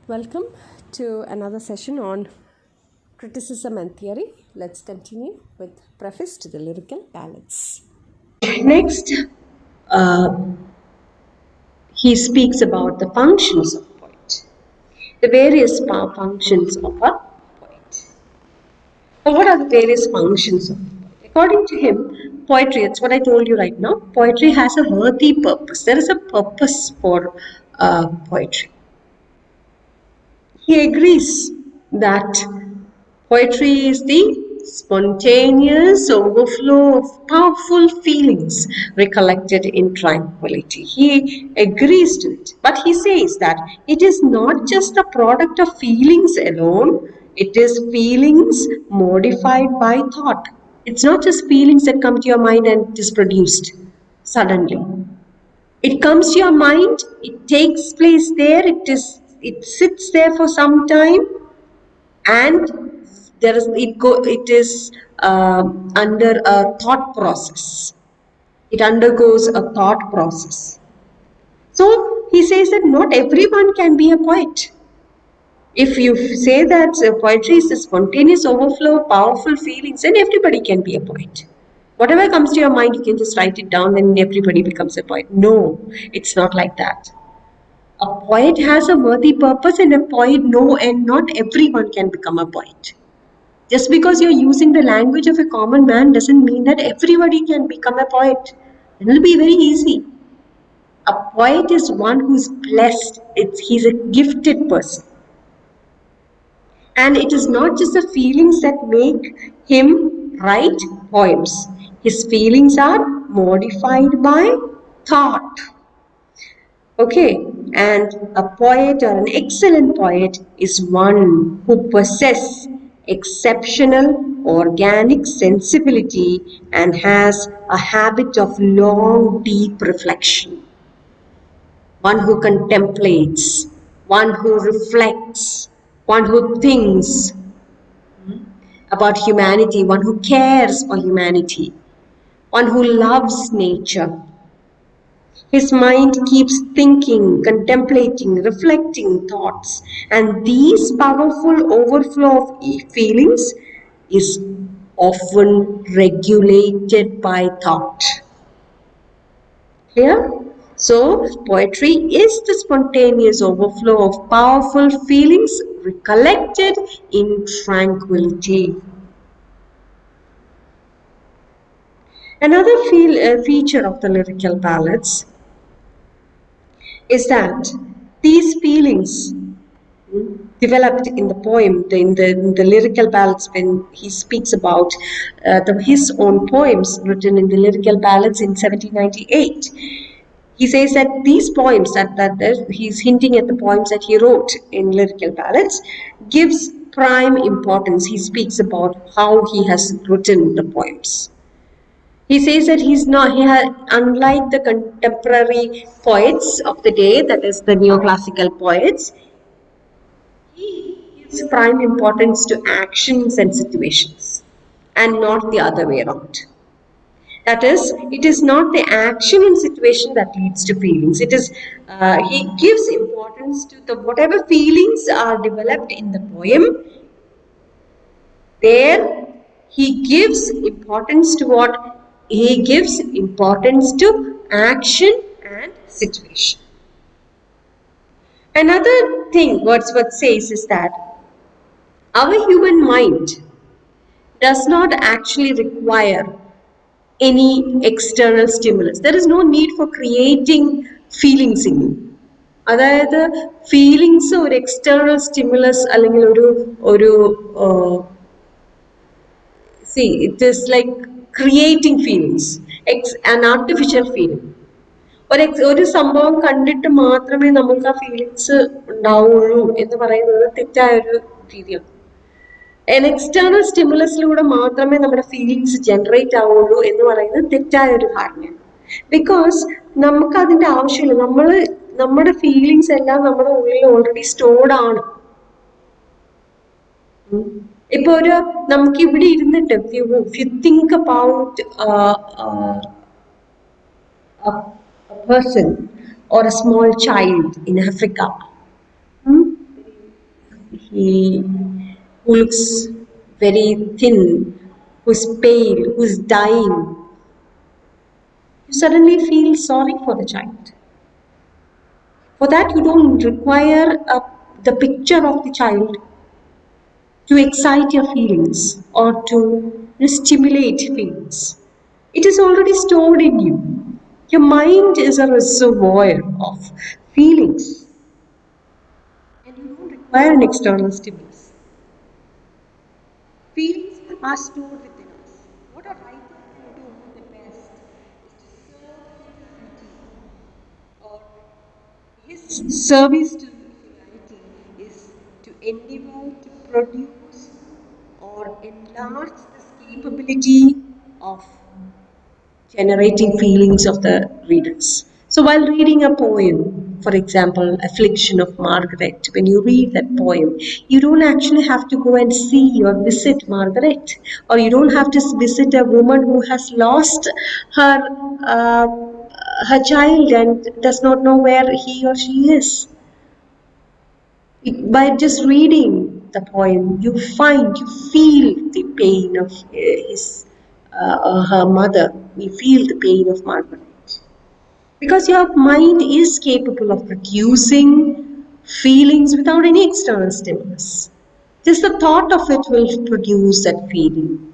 Welcome to another session on criticism and theory. Let's continue with preface to the lyrical ballads. Next, he speaks about the functions of a poet, the various functions of a poet. Now, what are the various functions of a poet? According to him, poetry, it's what I told you right now, poetry has a worthy purpose. There is a purpose for poetry. He agrees that poetry is the spontaneous overflow of powerful feelings recollected in tranquility. He agrees to it. But he says that it is not just a product of feelings alone, it is feelings modified by thought. It's not just feelings that come to your mind and it is produced suddenly. It comes to your mind, it takes place there, it sits there for some time, and it is under a thought process. It undergoes a thought process. So he says that not everyone can be a poet. If you say that poetry is a spontaneous overflow of powerful feelings, then everybody can be a poet. Whatever comes to your mind, you can just write it down, and everybody becomes a poet. No, it's not like that. A poet has a worthy purpose, and a poet, no, and not everyone can become a poet. Just because you're using the language of a common man doesn't mean that everybody can become a poet. It'll be very easy. A poet is one who's blessed. He's a gifted person. And it is not just the feelings that make him write poems. His feelings are modified by thought. Okay, and a poet or an excellent poet is one who possesses exceptional organic sensibility and has a habit of long, deep reflection. One who contemplates, one who reflects, one who thinks about humanity, one who cares for humanity, one who loves nature. His mind keeps thinking, contemplating, reflecting thoughts, and these powerful overflow of feelings is often regulated by thought. Clear? So, poetry is the spontaneous overflow of powerful feelings recollected in tranquility. Another feature of the lyrical ballads is that these feelings developed in the poem, in the lyrical ballads, when he speaks about his own poems written in the lyrical ballads in 1798. He says that these poems, that he's hinting at the poems that he wrote in lyrical ballads, gives prime importance. He speaks about how he has written the poems. He says that unlike the contemporary poets of the day, that is the neoclassical poets, he gives prime importance to actions and situations and not the other way around. That is, it is not the action and situation that leads to feelings. It is he gives importance to the whatever feelings are developed in the poem. There, he gives importance to what? He gives importance to action and situation. Another thing Wordsworth says is that our human mind does not actually require any external stimulus. There is no need for creating feelings in you. അതായത് feelings ഒരു external stimulus അല്ലെങ്കിൽ ഒരു see it is like creating feelings, an artificial feeling. ഒരു സംഭവം കണ്ടിട്ട് മാത്രമേ നമുക്ക് ആ ഫീലിങ്സ് ഉണ്ടാവുള്ളൂ എന്ന് പറയുന്നത് തെറ്റായൊരു രീതിയാണ്. എക്സ്റ്റേണൽ സ്റ്റിമുലസിലൂടെ മാത്രമേ നമ്മുടെ ഫീലിങ്സ് ജനറേറ്റ് ആവുള്ളൂ എന്ന് പറയുന്നത് തെറ്റായ ഒരു ധാരണയാണ്. ബിക്കോസ് നമുക്ക് അതിന്റെ ആവശ്യമില്ല. നമ്മുടെ ഫീലിങ്സ് എല്ലാം നമ്മുടെ ഉള്ളിൽ ഓൾറെഡി സ്റ്റോർഡ് ആണ്. ഇപ്പൊ നമുക്ക് ഇവിടെ ഇരുന്നിട്ട് if you think about a person or a small child in Africa, he who looks very thin, who's pale, who's dying, you suddenly feel sorry for the child. For that, you don't require the picture of the child to excite your feelings or to stimulate feelings. It is already stored in you. Your mind is a reservoir of feelings, and you don't require an external stimulus. Feelings are stored within us. What a writer can do the best is to serve humanity, or his service to humanity is to endeavor to produce or enlarge this capability of generating feelings of the readers. So while reading a poem, for example, Affliction of Margaret, when you read that poem, you don't actually have to go and see or visit Margaret, or you don't have to visit a woman who has lost her uh, her child and does not know where he or she is. By just reading the poem, you feel the pain of her mother. We feel the pain of Margaret. Because your mind is capable of producing feelings without any external stimulus. Just the thought of it will produce that feeling.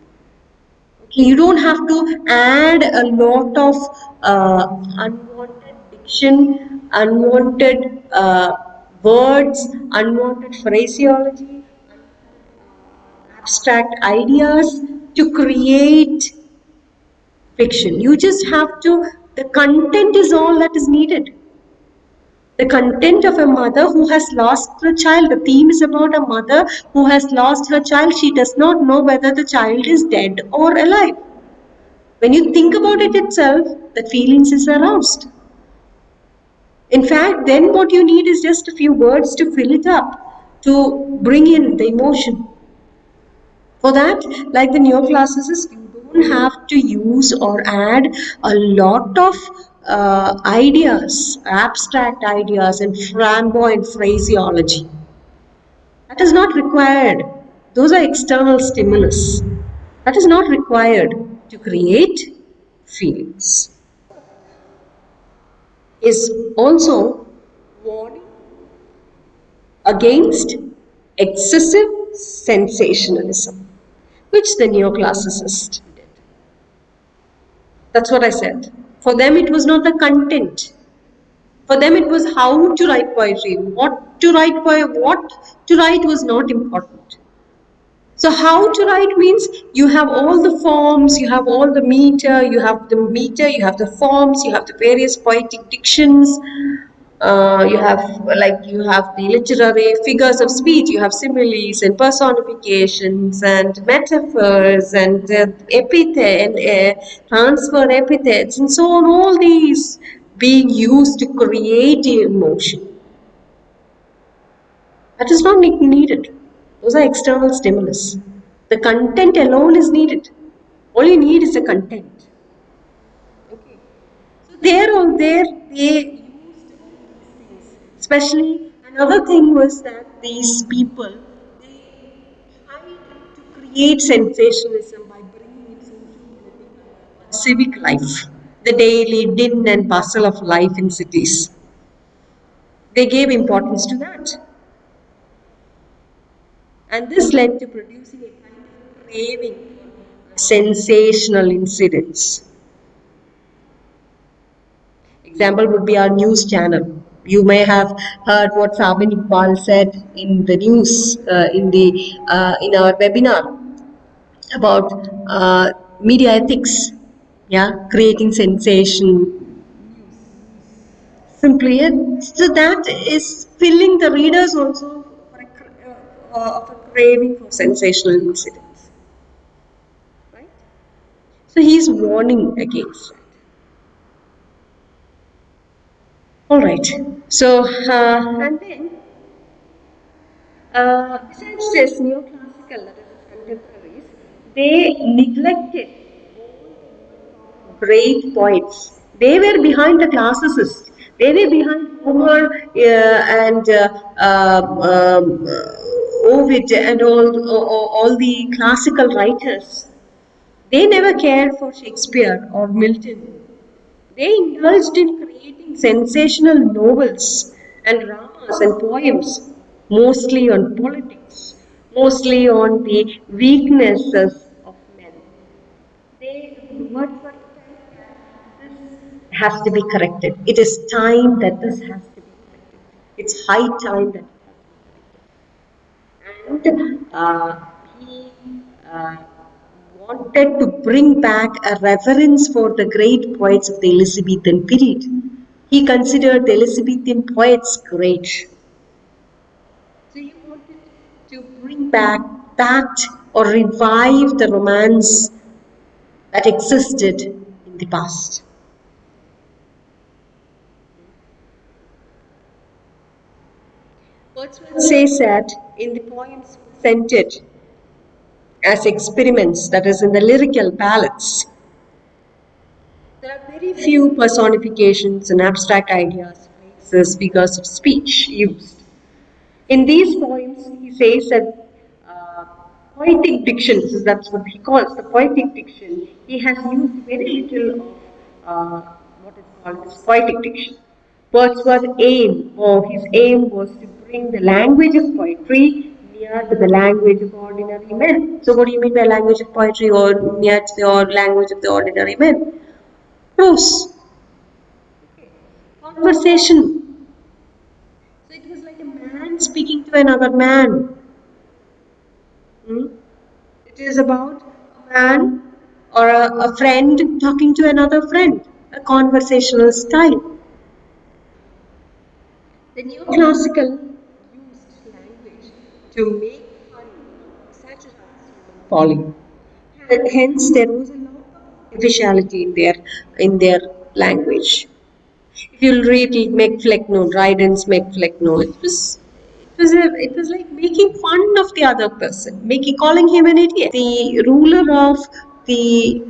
Okay, you don't have to add a lot of unwanted diction, unwanted words, unwanted phraseology, abstract ideas to create fiction. You just have to, the content is all that is needed. The content of a mother who has lost the child. The theme is about a mother who has lost her child. She does not know whether the child is dead or alive. When you think about it itself, the feelings is aroused. In fact, then what you need is just a few words to fill it up, to bring in the emotion. For that, like the neoclassicists, you don't have to use or add a lot of ideas, abstract ideas, and flamboyant phraseology. That is not required. Those are external stimulus. That is not required to create feelings. Is also warning against excessive sensationalism, which the neoclassicists did. That's what I said. For them, it was not the content. For them, it was how to write poetry. What to write was not important. So how to write means you have all the forms, you have all the meter, you have the forms, you have the various poetic dictions, you have the literary figures of speech, you have similes and personifications and metaphors and epithet and transfer epithets and so on, all these being used to create emotion. That is not needed. Those are external stimulus. The content alone is needed. All you need is the content. Okay. So there they especially another thing was that these people they tried to create sensationalism by bringing in social, political, civic life, the daily din and bustle of life in cities. They gave importance to that. And this led to producing a kind of craving for sensational incidents. Example would be our news channel. You may have heard what Sabin Iqbal said in the news in our webinar about media ethics. Yeah, creating sensation. Simply, so that is filling the readers also of a craving for sensational incidents. Right? So he's warning against that. All right. So and then besides this, neoclassical, that is the contemporaries, they neglected great poets. They were behind the classicists. They were behind Homer and Ovid and all the classical writers, they never cared for Shakespeare or Milton. They indulged in creating sensational novels and dramas and poems, mostly on politics, mostly on the weaknesses of men. Wordsworth has to be corrected. It is time that this has to be corrected. It's high time that and he uh, wanted to bring back a reverence for the great poets of the Elizabethan period. He considered the Elizabethan poets great. So he wanted to bring back that or revive the romance that existed in the past. Wordsworth says that in the poems presented as experiments, that is, in the lyrical ballads, there are very few personifications and abstract ideas, phrases, figures of speech used. In these poems, he says that poetic diction, that's what he calls the poetic diction, he has used very little of what is called this poetic diction. Wordsworth's his aim was to bring the language of poetry near to the language of ordinary men. So, what do you mean by language of poetry or near to the language of the ordinary men? Prose, conversation. So, it was like a man speaking to another man. Hmm? It is about a man or a friend talking to another friend, a conversational style. The neoclassical used language to make fun, satirize human folly. And hence, there was a lot of artificiality in their language. If you'll read Meg Flecknoe, Dryden's Meg Flecknoe, it was like making fun of the other person, calling him an idiot, the ruler of the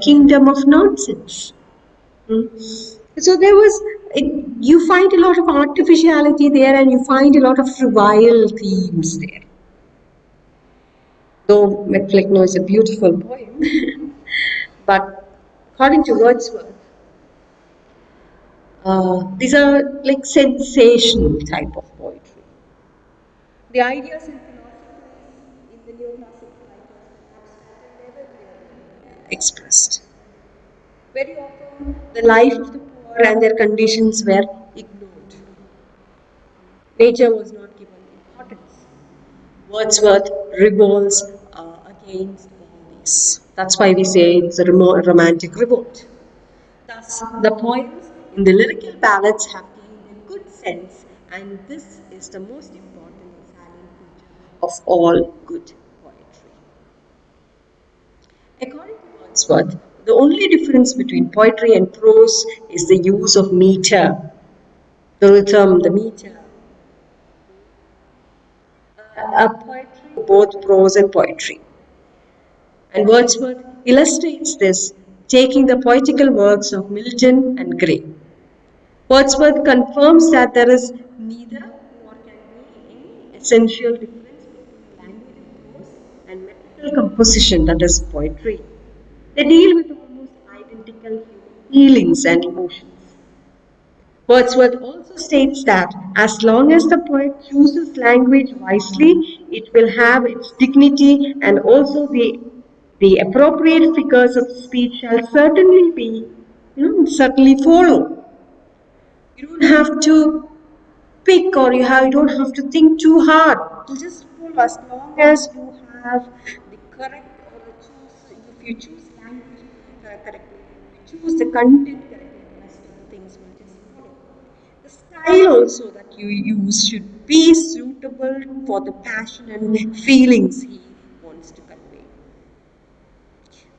kingdom of nonsense. Hmm. So there was, you find a lot of artificiality there, and you find a lot of trivial themes there. Though Meg Flecknoe is a beautiful poem, but according to Wordsworth, these are like sensational type of poetry. The ideas in philosophy in the neoclassical writers were abstract and never clearly expressed. Very often, the life of the poor and their conditions were ignored. Nature was not given importance. Wordsworth revolts against all this. That's why we say it's a romantic revolt. Thus, the poems in the lyrical ballads have gained a good sense, and this is the most important and salient feature of all good poetry. According to Wordsworth, the only difference between poetry and prose is the use of meter, the rhythm, the meter. Poetry, both prose and poetry. And Wordsworth illustrates this, taking the poetical works of Milton and Gray. Wordsworth confirms that there is neither nor can be any essential difference between language of prose and metrical composition, that is poetry. They deal with almost identical human feelings and emotions. Wordsworth also states that as long as the poet chooses language wisely, it will have its dignity, and also the appropriate figures of speech shall certainly be, certainly follow. You don't have to pick, or you don't have to think too hard. You just follow as long as you have the correct, or if you choose language correctly, if you choose the content correctly, the rest of the things will just follow. The style also that you use should be suitable for the passion and feelings he wants to convey.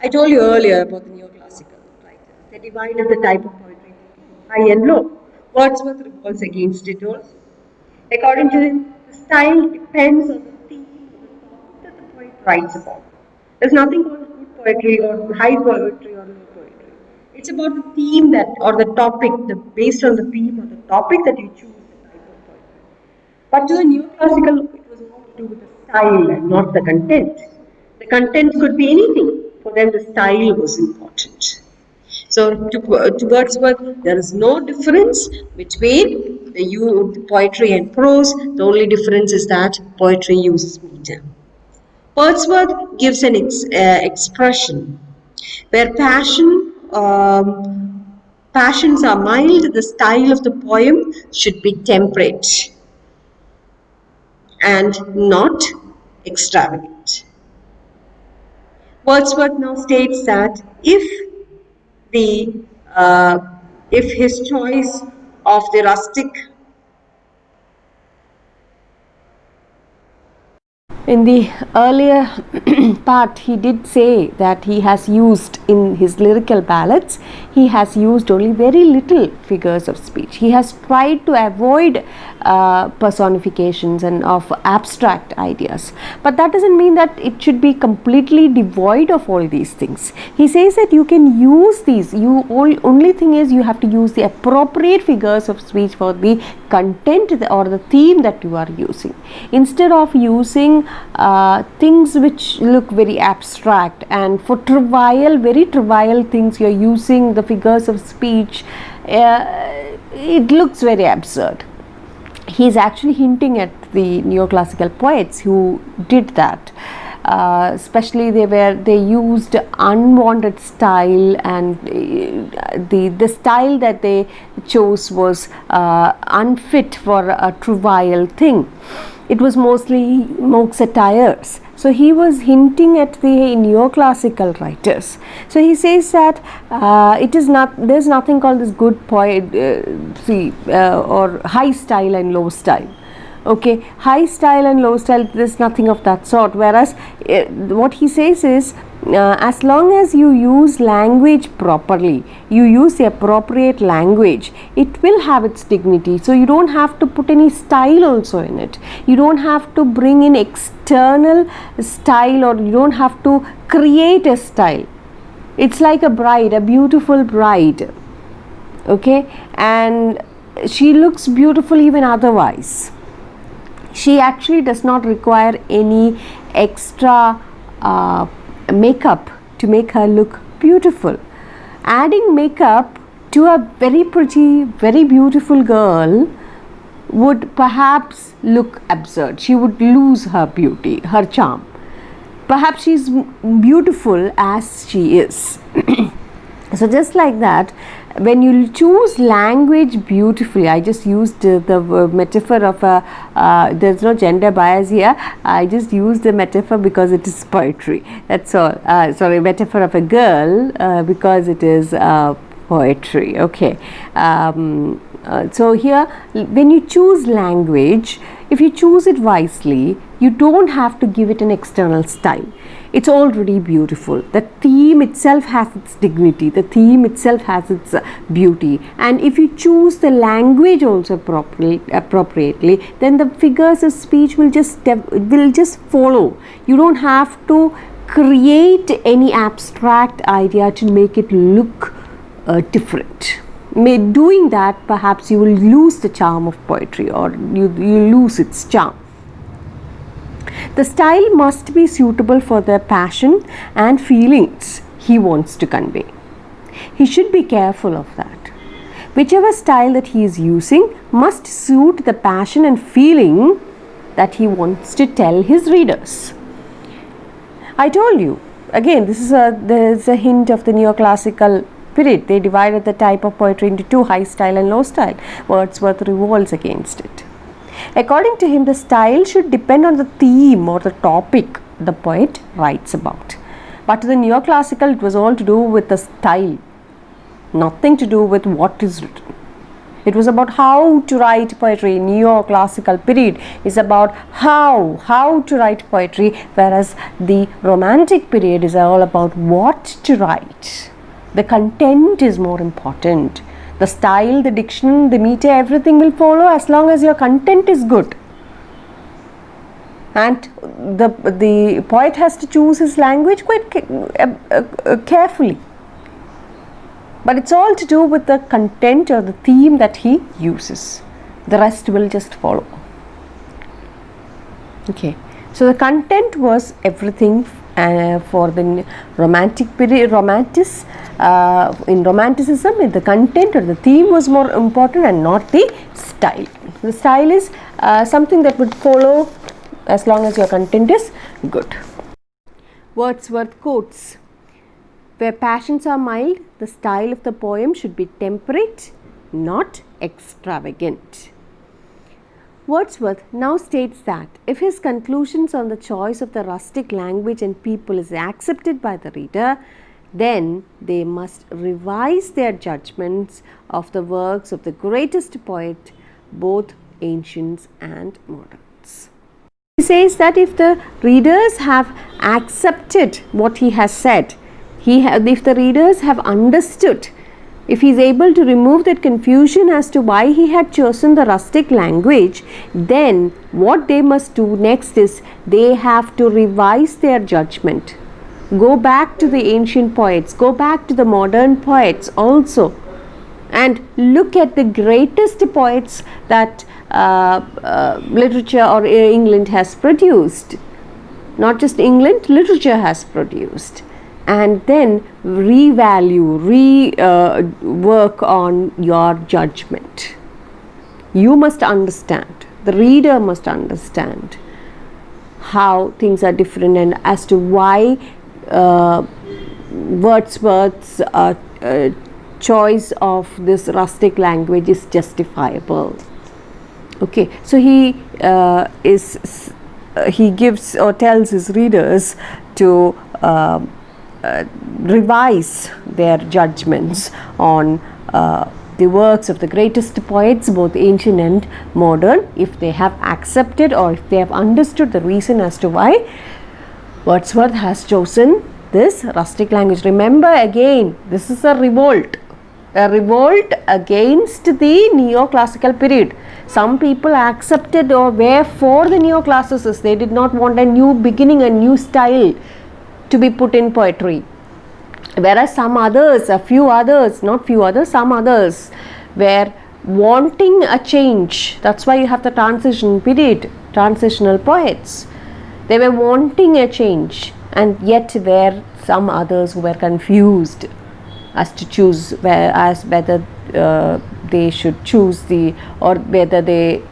I told you earlier about the neoclassical writers. They divided the type of poetry into high and low. Wordsworth revolts against it also. According to him, the style depends on the theme or the topic that the poet writes about. There's nothing called good poetry or high poetry or low poetry. It's about the theme that, or the topic, based on the theme or the topic that you choose the type of poetry. But to the neoclassical, it was more to do with the style and not the content. The content could be anything. For them, the style was important. So to Wordsworth, there is no difference between the poetry and prose. The only difference is that poetry uses meter. Wordsworth gives an expression where passions are mild. The style of the poem should be temperate and not extravagant. Wordsworth now states that the if his choice of the rustic In the earlier part, he did say that he has used in his lyrical ballads, he has used only very little figures of speech. He has tried to avoid personifications and of abstract ideas. But that doesn't mean that it should be completely devoid of all these things. He says that you can use these. Only thing is you have to use the appropriate figures of speech for the content or the theme that you are using. Instead of using things which look very abstract, and for very trivial things you're using the figures of speech, it looks very absurd. He's actually hinting at the neoclassical poets who did that. Especially they used unwanted style, and the style that they chose was unfit for a trivial thing. It was mostly mock satires. So he was hinting at the neoclassical writers. So he says that there's nothing called this good poet, or high style and low style. Okay, high style and low style, there's nothing of that sort. Whereas what he says is, as long as you use language properly, you use the appropriate language, it will have its dignity. So you don't have to put any style also in it. You don't have to bring in external style, or you don't have to create a style. It's like a bride, a beautiful bride. Okay, and she looks beautiful even otherwise. She actually does not require any extra makeup to make her look beautiful. Adding makeup to a very pretty, very beautiful girl would perhaps look absurd. She would lose her beauty, her charm. Perhaps she's beautiful as she is. So just like that, when you choose language beautifully, I just used the metaphor of there's no gender bias here. I just used the metaphor because it is poetry. That's all. Sorry, metaphor of a girl because it is poetry. Okay. So here, when you choose language, if you choose it wisely, you don't have to give it an external style. It's already beautiful. The theme itself has its dignity. The theme itself has its beauty. And if you choose the language also appropriately, then the figures of speech will just follow. You don't have to create any abstract idea to make it look different. Doing that, perhaps you will lose the charm of poetry, or you lose its charm. The style must be suitable for the passion and feelings he wants to convey. He should be careful of that. Whichever style that he is using must suit the passion and feeling that he wants to tell his readers. I told you, again, there's a hint of the neoclassical period. They divided the type of poetry into two, high style and low style. Wordsworth revolts against it. According to him, the style should depend on the theme or the topic the poet writes about. But to the neoclassical, it was all to do with the style, nothing to do with what is written. It was about how to write poetry. Neoclassical period is about how to write poetry, whereas the romantic period is all about what to write. The content is more important. The style, the diction, the meter, everything will follow as long as your content is good. And the poet has to choose his language quite carefully. But it's all to do with the content or the theme that he uses. The rest will just follow. Okay. So the content was everything for the romantic period, in romanticism, the content or the theme was more important and not the style. The style is something that would follow as long as your content is good. Wordsworth quotes: where passions are mild, the style of the poem should be temperate, not extravagant. Wordsworth now states that if his conclusions on the choice of the rustic language and people is accepted by the reader, then they must revise their judgments of the works of the greatest poet, both ancients and moderns. He says that if the readers have accepted what he has said, if the readers have understood, if he is able to remove that confusion as to why he had chosen the rustic language, then what they must do next is they have to revise their judgment. Go back to the ancient poets, go back to the modern poets also, and look at the greatest poets that literature or England has produced. Not just England, literature has produced. And then revalue, work on your judgment. You must understand, the reader must understand how things are different and as to why Wordsworth's choice of this rustic language is justifiable. Okay, so he gives or tells his readers to revise their judgments on the works of the greatest poets, both ancient and modern, if they have accepted or if they have understood the reason as to why Wordsworth has chosen this rustic language. Remember again, this is a revolt against the neoclassical period. Some people accepted or were for the neoclassicists. They did not want a new beginning, a new style to be put in poetry. Whereas some others, some others were wanting a change. That's why you have the transition period, transitional poets. They were wanting a change, and yet were some others who were confused as to choose whether they should choose or whether they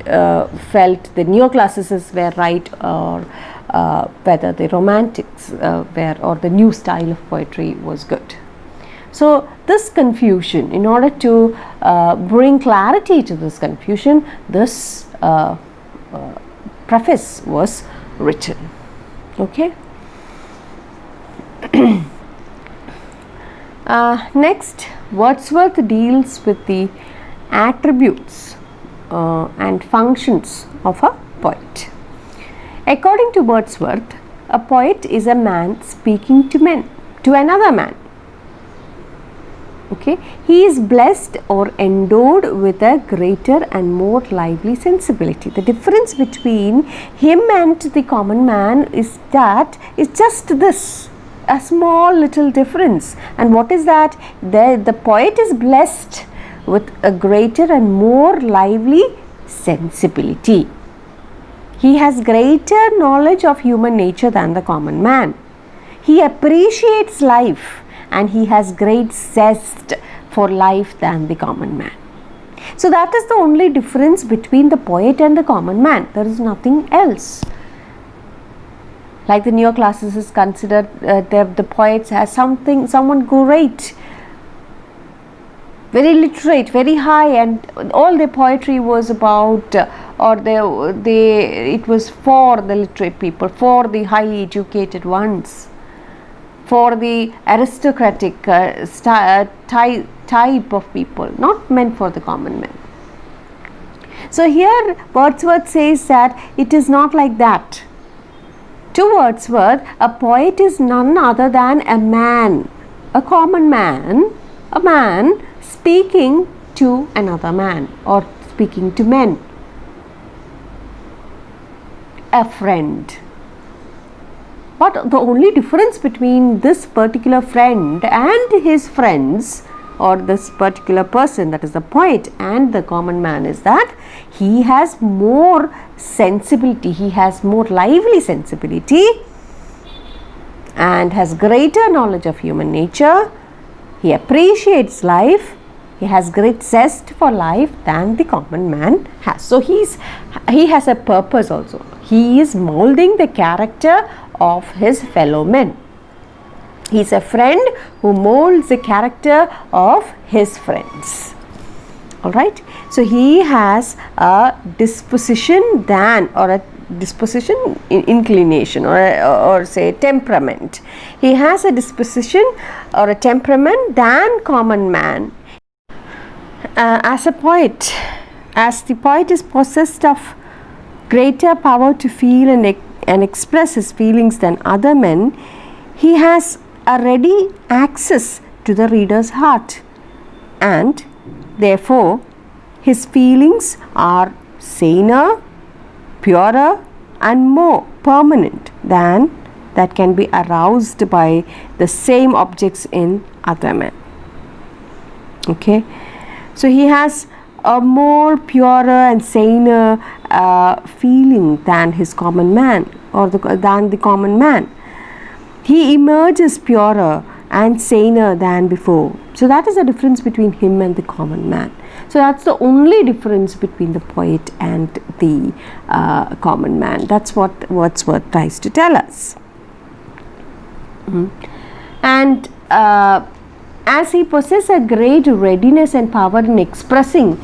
felt the neoclassicists were right, or whether the romantics were, or the new style of poetry was good. So this confusion, in order to bring clarity to this confusion, this preface was written. Okay. Next, Wordsworth deals with the attributes and functions of a poet. According to Wordsworth, a poet is a man speaking to another man. Okay, he is blessed or endowed with a greater and more lively sensibility. The difference between him and the common man is just this, a small little difference. And what is that? The poet is blessed with a greater and more lively sensibility. He has greater knowledge of human nature than the common man. He appreciates life and he has great zest for life than the common man. So that is the only difference between the poet and the common man. There is nothing else. Like the neoclassicists consider the poets as someone great, very literate, very high, and all their poetry was about, it was for the literate people, for the highly educated ones, for the aristocratic type of people, not meant for the common man. So here Wordsworth says that it is not like that. To Wordsworth, a poet is none other than a man, a common man, a man speaking to another man or speaking to men, a friend. But the only difference between this particular friend and his friends or this particular person, that is the poet, and the common man is that he has more sensibility, he has more lively sensibility and has greater knowledge of human nature. He appreciates life, he has great zest for life than the common man has. So he has a purpose also. He is molding the character of his fellow men. He is a friend who molds the character of his friends. Alright, so he has a disposition inclination or say temperament. He has a disposition or a temperament than common man. As the poet is possessed of greater power to feel and express his feelings than other men, he has a ready access to the reader's heart, and therefore his feelings are saner, purer and more permanent than that can be aroused by the same objects in other men. Okay, so he has a more purer and saner feeling than his common man than the common man. He emerges purer and saner than before. So that is the difference between him and the common man. So that's the only difference between the poet and the common man. That's what Wordsworth tries to tell us. And as he possesses a great readiness and power in expressing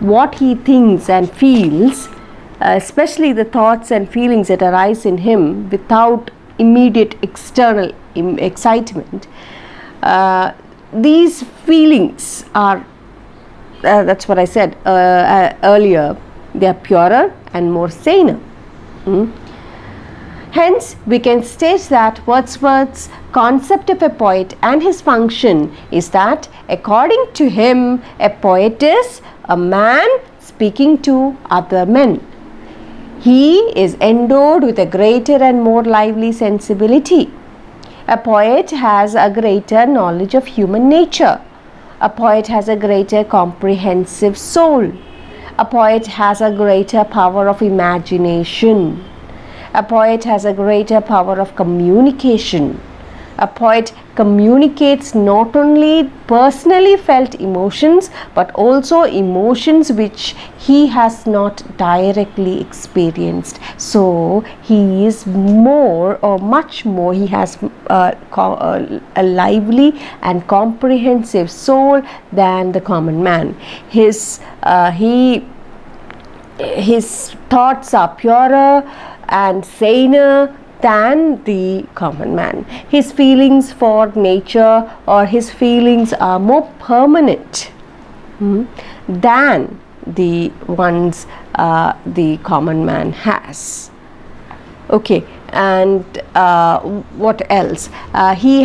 what he thinks and feels, especially the thoughts and feelings that arise in him without immediate external excitement, these feelings are, that's what I said earlier, they are purer and more saner. Hence, we can state that Wordsworth's concept of a poet and his function is that, according to him, a poet is a man speaking to other men. He is endowed with a greater and more lively sensibility. A poet has a greater knowledge of human nature. A poet has a greater comprehensive soul. A poet has a greater power of imagination. A poet has a greater power of communication. A poet communicates not only personally felt emotions but also emotions which he has not directly experienced. So he is more or much more, he has a lively and comprehensive soul than the common man. His thoughts are purer and saner than the common man. His feelings for nature or his feelings are more permanent than the ones the common man has. Okay, and what else? He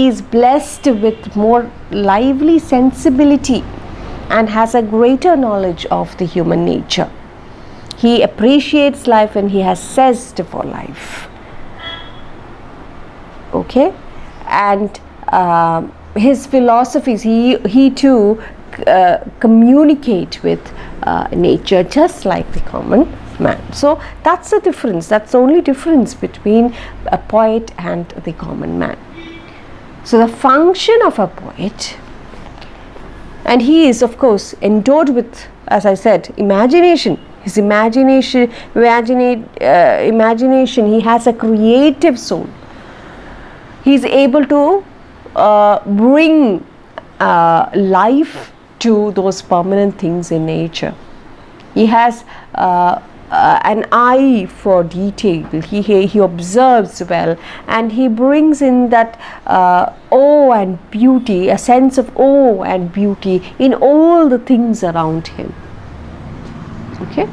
is blessed with more lively sensibility and has a greater knowledge of the human nature. He appreciates life and he has zest for life. Okay, and his philosophies, he too communicate with nature just like the common man. So that's the difference. That's the only difference between a poet and the common man. So the function of a poet, and he is of course endowed with, as I said, imagination. His imagination, he has a creative soul. He is able to bring life to those permanent things in nature. He has an eye for detail. He observes well, and he brings in that awe and beauty, a sense of awe and beauty in all the things around him. Okay.